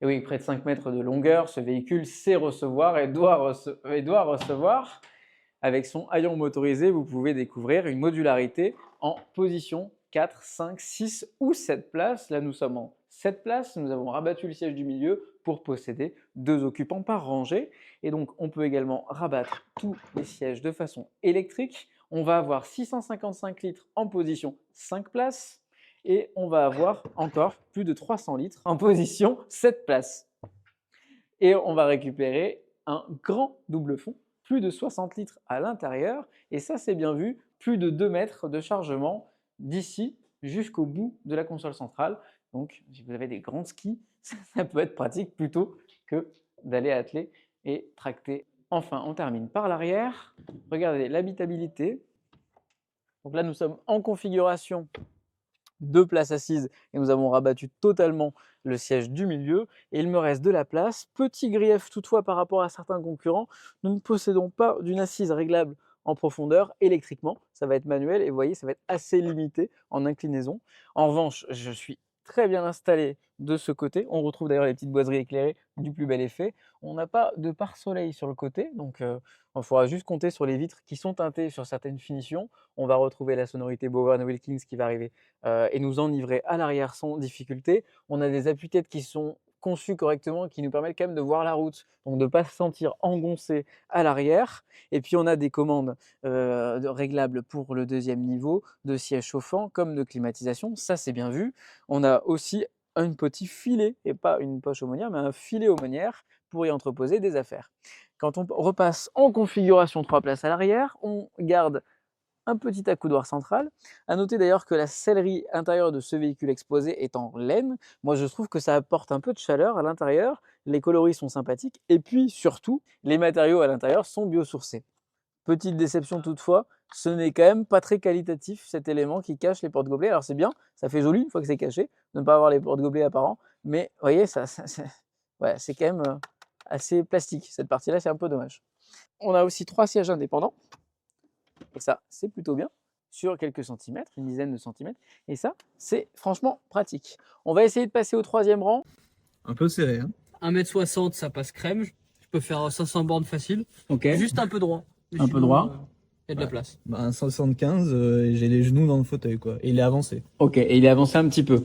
Et oui, près de 5 mètres de longueur, ce véhicule sait recevoir et doit recevoir. Avec son haillon motorisé, vous pouvez découvrir une modularité en position 4, 5, 6 ou 7 places. Là, nous sommes en 7 places. Nous avons rabattu le siège du milieu pour posséder 2 occupants par rangée. Et donc, on peut également rabattre tous les sièges de façon électrique. On va avoir 655 litres en position 5 places. Et on va avoir encore plus de 300 litres en position 7 places. Et on va récupérer un grand double fond, plus de 60 litres à l'intérieur. Et ça, c'est bien vu, plus de 2 mètres de chargement d'ici jusqu'au bout de la console centrale. Donc, si vous avez des grands skis, ça peut être pratique plutôt que d'aller atteler et tracter. Enfin, on termine par l'arrière. Regardez l'habitabilité. Donc là, nous sommes en configuration 2 places assises et nous avons rabattu totalement le siège du milieu et il me reste de la place. Petit grief toutefois par rapport à certains concurrents, nous ne possédons pas d'une assise réglable en profondeur électriquement, ça va être manuel et vous voyez ça va être assez limité en inclinaison. En revanche, je suis très bien installé de ce côté, on retrouve d'ailleurs les petites boiseries éclairées du plus bel effet. On n'a pas de pare-soleil sur le côté, donc il faudra juste compter sur les vitres qui sont teintées sur certaines finitions. On va retrouver la sonorité Bowen Wilkins qui va arriver et nous enivrer à l'arrière sans difficulté. On a des appuis-têtes qui sont conçus correctement, qui nous permettent quand même de voir la route, donc de ne pas se sentir engoncé à l'arrière. Et puis on a des commandes réglables pour le deuxième niveau, de siège chauffant comme de climatisation, ça c'est bien vu. On a aussi un petit filet, et pas une poche aumônière, mais un filet aumônière pour y entreposer des affaires. Quand on repasse en configuration 3 places à l'arrière, on garde un petit accoudoir central. À noter d'ailleurs que la sellerie intérieure de ce véhicule exposé est en laine. Moi, je trouve que ça apporte un peu de chaleur à l'intérieur. Les coloris sont sympathiques. Et puis, surtout, les matériaux à l'intérieur sont biosourcés. Petite déception toutefois, ce n'est quand même pas très qualitatif cet élément qui cache les porte-gobelets. Alors c'est bien, ça fait joli une fois que c'est caché, de ne pas avoir les porte-gobelets apparents. Mais vous voyez, ouais, c'est quand même assez plastique. Cette partie-là, c'est un peu dommage. On a aussi 3 sièges indépendants. Et ça, c'est plutôt bien, sur quelques centimètres, une dizaine de centimètres. Et ça, c'est franchement pratique. On va essayer de passer au 3e rang. Un peu serré, hein. 1m60, ça passe crème. Je peux faire 500 bornes facile. Ok. Juste un peu droit. Un peu droit. Il y a de la place. Bah, un 175 et j'ai les genoux dans le fauteuil, quoi. Et il est avancé. Ok, et il est avancé un petit peu.